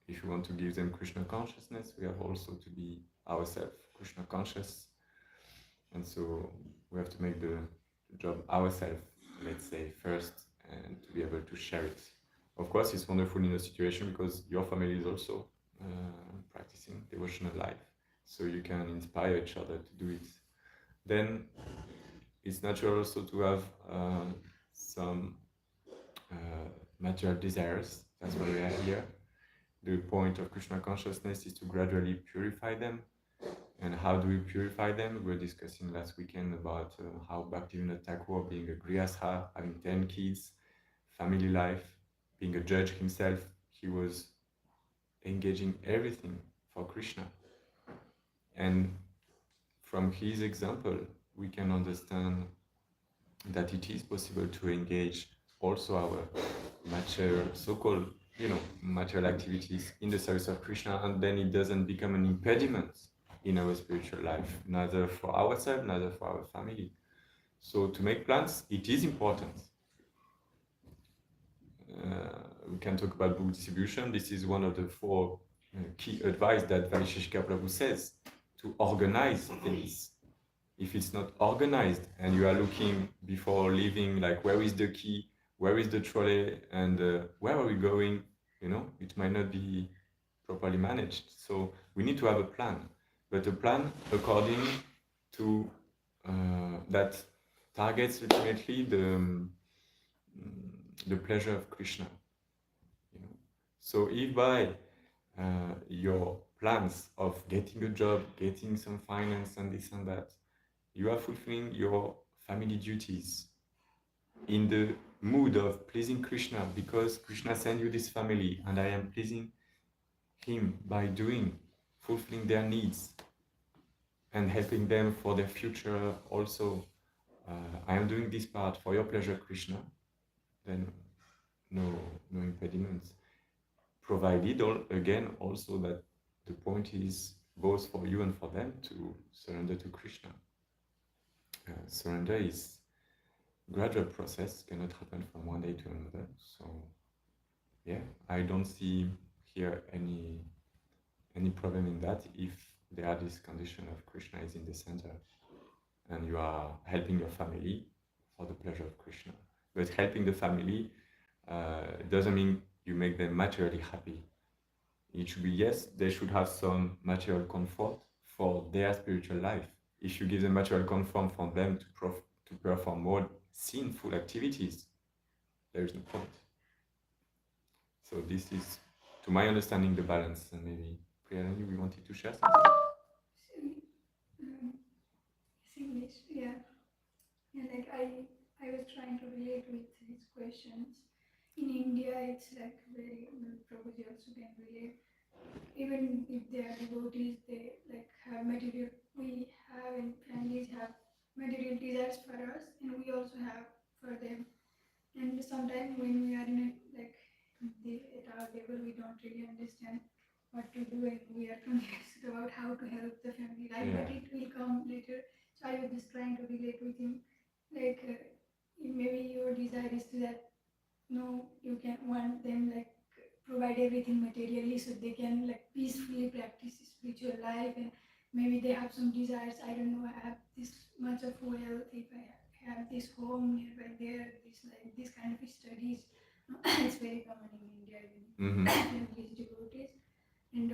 if we want to give them Krishna consciousness, we have also to be ourselves Krishna conscious. And so we have to make the job ourselves, let's say, first, and to be able to share it. Of course, it's wonderful in a situation because your family is also practicing devotional life, so you can inspire each other to do it. Then it's natural also to have some material desires. That's why we are here. The point of Krishna consciousness is to gradually purify them. And how do we purify them? We were discussing last weekend about how Bhaktivinoda Thakur, being a grihastha, having 10 kids, family life, being a judge himself, he was engaging everything for Krishna. And from his example, we can understand that it is possible to engage also our material, so-called, material activities in the service of Krishna, and then it doesn't become an impediment in our spiritual life, neither for ourselves, neither for our family. So to make plans, it is important. We can talk about book distribution. This is one of the 4 key advice that Vaisheshika Prabhu says, to organize things. If it's not organized and you are looking before leaving, like where is the key, where is the trolley, and where are we going, it might not be properly managed. So we need to have a plan, but a plan according to that targets ultimately the pleasure of Krishna. So if by your plans of getting a job, getting some finance and this and that, you are fulfilling your family duties in the mood of pleasing Krishna, because Krishna sent you this family and I am pleasing him by fulfilling their needs and helping them for their future also. I am doing this part for your pleasure, Krishna. Then no impediments. Provided, again, also that the point is both for you and for them to surrender to Krishna. Surrender is a gradual process, cannot happen from one day to another. So, yeah, I don't see here any problem in that if there are this condition of Krishna is in the center and you are helping your family for the pleasure of Krishna. But helping the family doesn't mean you make them materially happy. It should be, yes, they should have some material comfort for their spiritual life. If you give them material comfort for them to perform more sinful activities, there is no point. So this is, to my understanding, the balance. And maybe Priyalani, we wanted to share something. English, yeah. Like I was trying to relate with his questions. In India, it's like very, Prabhuji also can relate. Even if they are devotees, they like have material. We have and families have material desires for us, and we also have for them. And sometimes when we are in at our level, we don't really understand what to do, and we are confused about how to help the family life. Yeah. But it will come later. So I was just trying to relate with him, maybe your desire is to that no, you can want them like provide everything materially so they can like peacefully practice spiritual life, and maybe they have some desires. I don't know, I have this much of wealth, if I have this home nearby there, this like this kind of studies. It's very common in India, even these devotees. And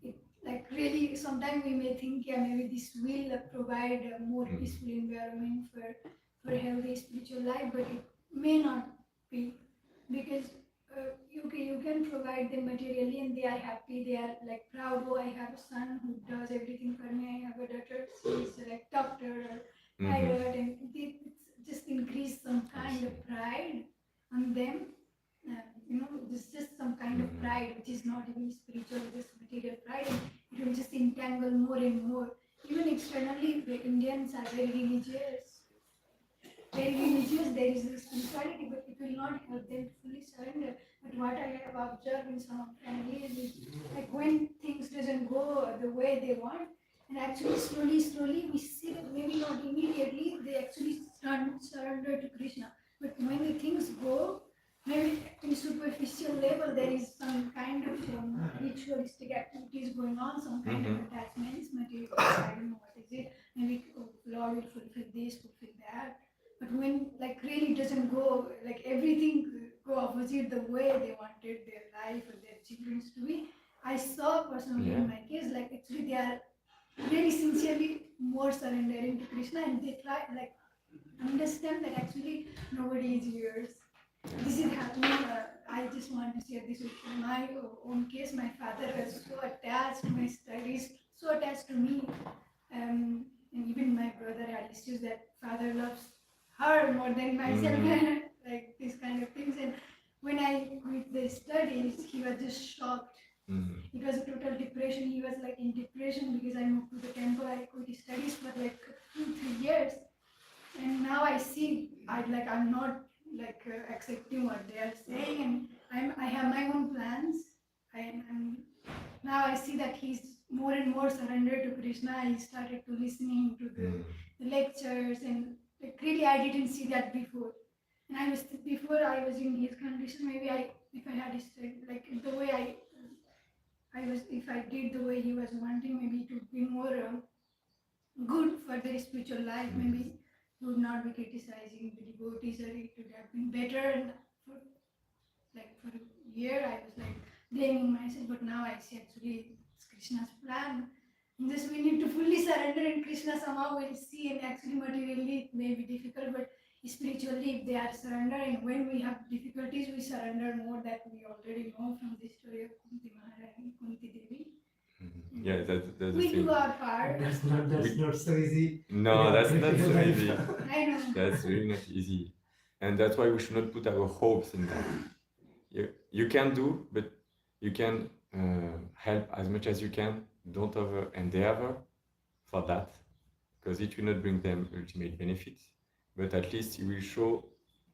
it like really sometimes we may think, yeah, maybe this will provide a more peaceful environment for healthy spiritual life, but it may not be, because you can provide them materially and they are happy, they are like proud. Oh, I have a son who does everything for me, I have a daughter, she's like doctor or pilot, and it's just increase some kind of pride on them. There's just some kind of pride which is not even spiritual, just material pride, and it will just entangle more and more. Even externally, the Indians are very religious. Very religious, there is this spirituality, but it will not help them to fully surrender. But what I have observed in some families is like when things doesn't go the way they want, and actually slowly we see that maybe not immediately, they actually surrender to Krishna. But when the things go, maybe in superficial level there is some kind of ritualistic activities going on, some kind of attachments, material, I don't know what is it. Maybe Lord will fulfill this, fulfill that. But when like really doesn't go, like everything go opposite the way they wanted their life or their children to be, I saw personally in my case, like actually they are really sincerely more surrendering to Krishna, and they try like understand that actually nobody is yours. This is happening. I just want to share this with you. My own case, my father was so attached to my studies, so attached to me. And even my brother had issues that father loves her more than myself, like these kind of things. And when I quit the studies, he was just shocked. It was a total depression. He was like in depression because I moved to the temple. I quit studies for like 2-3 years, and now I see I'm not like accepting what they are saying, and I have my own plans. I'm now I see that he's more and more surrendered to Krishna. He started to listening to the lectures, and like really I didn't see that before. And before I was in his condition, maybe if I had studied like the way I was, if I did the way he was wanting, maybe it would be more good for their spiritual life. Maybe he would not be criticizing the devotees, or it would have been better. And for a year, I was like blaming myself, but now I see actually it's Krishna's plan. And just we need to fully surrender, and Krishna somehow will see. And actually, materially, it may be difficult, but spiritually, if they are surrendering, when we have difficulties, we surrender more. That we already know from the story of Kunti Maharani, Kunti Devi. Yeah, that's We the thing. do our part. That's not so easy. No, that's not so easy. I know. That's really not easy. And that's why we should not put our hopes in that. You can do, but you can help as much as you can. Don't over endeavor for that, because it will not bring them ultimate benefits. But at least you will show,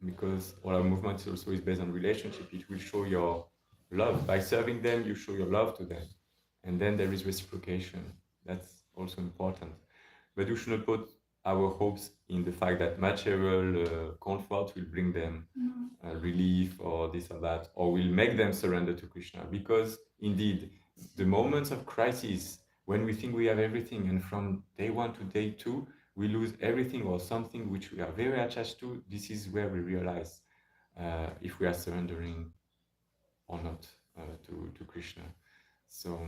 because all our movement also is based on relationship, it will show your love. By serving them, you show your love to them. And then there is reciprocation. That's also important. But we should not put our hopes in the fact that material comfort will bring them relief or this or that, or will make them surrender to Krishna. Because indeed, the moments of crisis, when we think we have everything, and from day 1 to day 2, we lose everything or something which we are very attached to, this is where we realize if we are surrendering or not to Krishna. So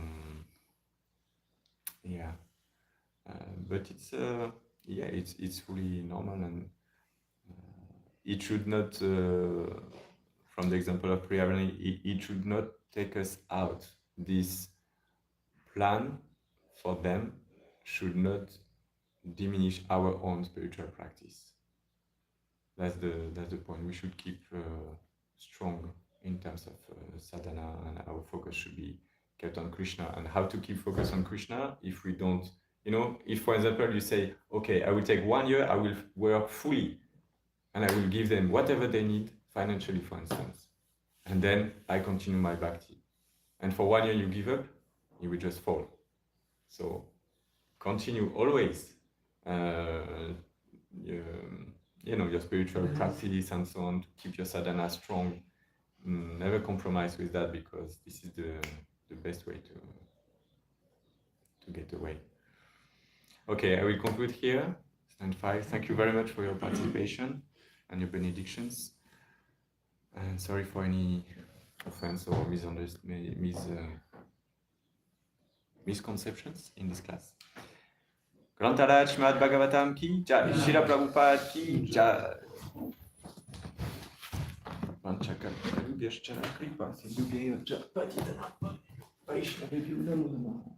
yeah, but it's fully normal, and it should not, from the example of Priyavrani, it should not take us out. This plan for them should not diminish our own spiritual practice. That's the point. We should keep strong in terms of sadhana, and our focus should be kept on Krishna. And how to keep focus on Krishna if we don't, if for example you say, okay, I will take 1 year, I will work fully, and I will give them whatever they need financially, for instance, and then I continue my bhakti. And for 1 year you give up, you will just fall. So continue always your spiritual practice and so on to keep your sadhana strong. Never compromise with that, because this is the best way to get away. Okay, I will conclude here. Stand 5. Thank you very much for your participation and your benedictions. And sorry for any offense or misconceptions in this class. Grantaraj Shrimad Bhagavatam ki jai, Srila Prabhupada ki jai. Panchakalyubhyascha kripa sindhubheva patitana paishnavebhyo namo namo.